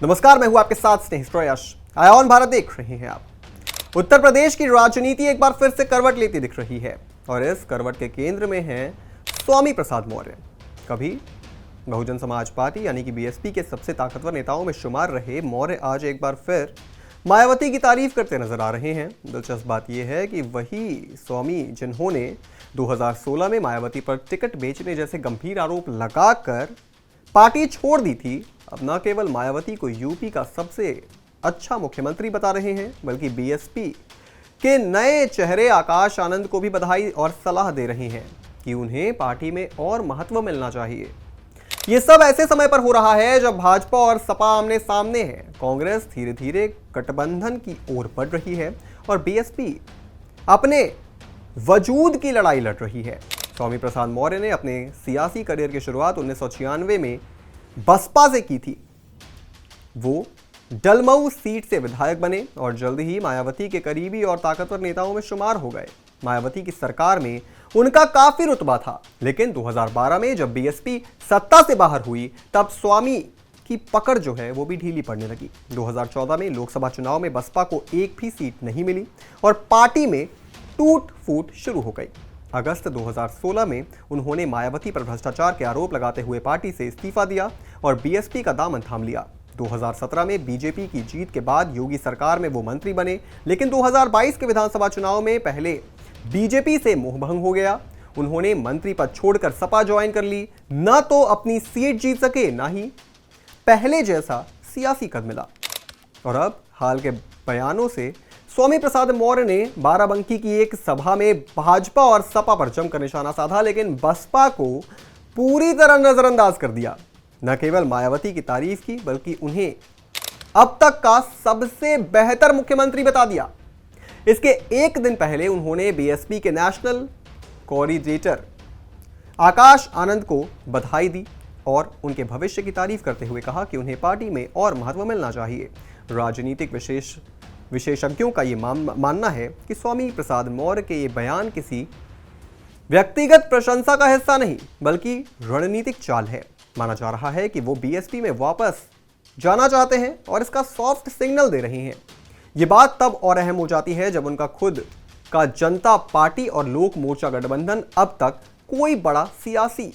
नमस्कार, मैं हूं आपके साथ स्नेहित। आयोन भारत देख रहे हैं आप। उत्तर प्रदेश की राजनीति एक बार फिर से करवट लेती दिख रही है और इस करवट के केंद्र में हैं स्वामी प्रसाद मौर्य। कभी बहुजन समाज पार्टी यानी कि बीएसपी के सबसे ताकतवर नेताओं में शुमार रहे मौर्य आज एक बार फिर मायावती की तारीफ करते नजर आ रहे हैं। दिलचस्प बात यह है कि वही स्वामी जिन्होंने 2016 में मायावती पर टिकट बेचने जैसे गंभीर आरोप लगाकर पार्टी छोड़ दी थी, अब न केवल मायावती को यूपी का सबसे अच्छा मुख्यमंत्री बता रहे हैं, बल्कि बीएसपी के नए चेहरे आकाश आनंद को भी बधाई और सलाह दे रहे हैं कि उन्हें पार्टी में और महत्व मिलना चाहिए। ये सब ऐसे समय पर हो रहा है जब भाजपा और सपा आमने सामने है। कांग्रेस धीरे धीरे गठबंधन की ओर बढ़ रही है और बीएसपी अपने वजूद की लड़ाई लड़ रही है। स्वामी प्रसाद मौर्य ने अपने सियासी करियर की शुरुआत 1996 में बसपा से की थी। वो डलमऊ सीट से विधायक बने और जल्द ही मायावती के करीबी और ताकतवर नेताओं में शुमार हो गए। मायावती की सरकार में उनका काफी रुतबा था, लेकिन 2012 में जब बीएसपी सत्ता से बाहर हुई तब स्वामी की पकड़ जो है वो भी ढीली पड़ने लगी। 2014 में लोकसभा चुनाव में बसपा को एक भी सीट नहीं मिली और पार्टी में टूट फूट शुरू हो गई। अगस्त 2016 में उन्होंने मायावती पर भ्रष्टाचार के आरोप लगाते हुए पार्टी से इस्तीफा दिया और बीएसपी का दामन थाम लिया। 2017 में बीजेपी की जीत के बाद योगी सरकार में वो मंत्री बने, लेकिन 2022 के विधानसभा चुनाव में पहले बीजेपी से मोहभंग हो गया। उन्होंने मंत्री पद छोड़कर सपा ज्वाइन कर ली। न तो अपनी सीट जीत सके, ना ही पहले जैसा सियासी कद मिला। और अब हाल के बयानों से स्वामी प्रसाद मौर्य ने बाराबंकी की एक सभा में भाजपा और सपा पर जमकर निशाना साधा, लेकिन बसपा को पूरी तरह नजरअंदाज कर दिया। न केवल मायावती की तारीफ की, बल्कि उन्हें अब तक का सबसे बेहतर मुख्यमंत्री बता दिया। इसके एक दिन पहले उन्होंने बीएसपी के नेशनल कोऑर्डिनेटर आकाश आनंद को बधाई दी और उनके भविष्य की तारीफ करते हुए कहा कि उन्हें पार्टी में और महत्व मिलना चाहिए। राजनीतिक विशेषज्ञों का ये मानना है कि स्वामी प्रसाद मौर्य के ये बयान किसी व्यक्तिगत प्रशंसा का हिस्सा नहीं, बल्कि रणनीतिक चाल है। माना जा रहा है कि वो बीएसपी में वापस जाना चाहते हैं और इसका सॉफ्ट सिग्नल दे रहे हैं। ये बात तब और अहम हो जाती है जब उनका खुद का जनता पार्टी और लोक मोर्चा गठबंधन अब तक कोई बड़ा सियासी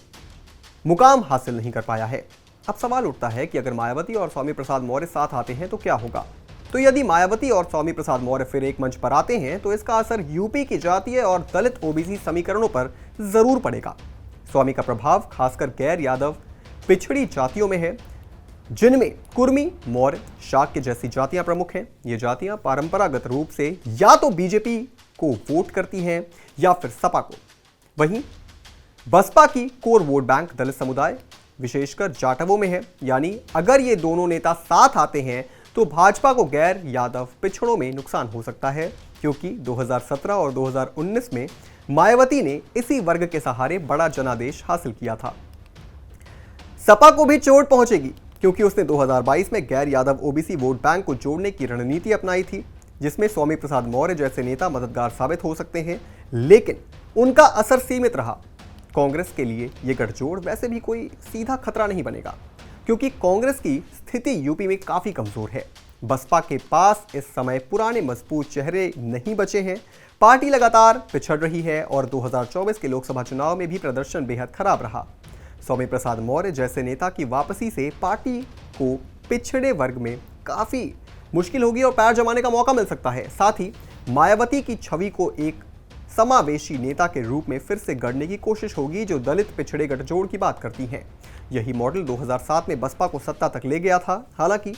मुकाम हासिल नहीं कर पाया है। अब सवाल उठता है कि अगर मायावती और स्वामी प्रसाद मौर्य साथ आते हैं तो क्या होगा। तो यदि मायावती और स्वामी प्रसाद मौर्य फिर एक मंच पर आते हैं तो इसका असर यूपी की जातीय और दलित ओबीसी समीकरणों पर जरूर पड़ेगा। स्वामी का प्रभाव खासकर गैर यादव पिछड़ी जातियों में है, जिनमें कुर्मी, मौर्य, शाक्य जैसी जातियां प्रमुख हैं। ये जातियां परंपरागत रूप से या तो बीजेपी को वोट करती हैं या फिर सपा को। वहीं बसपा की कोर वोट बैंक दलित समुदाय विशेषकर जाटवों में है। यानी अगर ये दोनों नेता साथ आते हैं तो भाजपा को गैर यादव पिछड़ों में नुकसान हो सकता है, क्योंकि 2017 और 2019 में मायावती ने इसी वर्ग के सहारे बड़ा जनादेश हासिल किया था। सपा को भी चोट पहुंचेगी, क्योंकि उसने 2022 में गैर यादव ओबीसी वोट बैंक को जोड़ने की रणनीति अपनाई थी, जिसमें स्वामी प्रसाद मौर्य जैसे नेता मददगार साबित हो सकते हैं, लेकिन उनका असर सीमित रहा। कांग्रेस के लिए यह गठजोड़ वैसे भी कोई सीधा खतरा नहीं बनेगा, क्योंकि कांग्रेस की स्थिति यूपी में काफी कमजोर है। बसपा के पास इस समय पुराने मजबूत चेहरे नहीं बचे हैं। पार्टी लगातार पिछड़ रही है और 2024 के लोकसभा चुनाव में भी प्रदर्शन बेहद खराब रहा। स्वामी प्रसाद मौर्य जैसे नेता की वापसी से पार्टी को पिछड़े वर्ग में काफी मुश्किल होगी और पैर जमाने का मौका मिल सकता है। साथ ही मायावती की छवि को एक समावेशी नेता के रूप में फिर से गढ़ने की कोशिश होगी, जो दलित पिछड़े गठजोड़ की बात करती हैं। यही मॉडल 2007 में बसपा को सत्ता तक ले गया था। हालांकि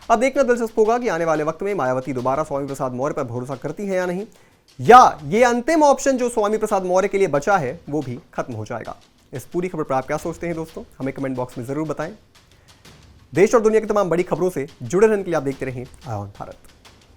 अब देखना दिलचस्प होगा कि आने वाले वक्त में मायावती दोबारा स्वामी प्रसाद मौर्य पर भरोसा करती है या नहीं, या ये अंतिम ऑप्शन जो स्वामी प्रसाद मौर्य के लिए बचा है वो भी खत्म हो जाएगा। इस पूरी खबर पर आप क्या सोचते हैं दोस्तों, हमें कमेंट बॉक्स में जरूर बताएं। देश और दुनिया की तमाम बड़ी खबरों से जुड़े रहने के लिए आप देखते रहें आयोन भारत।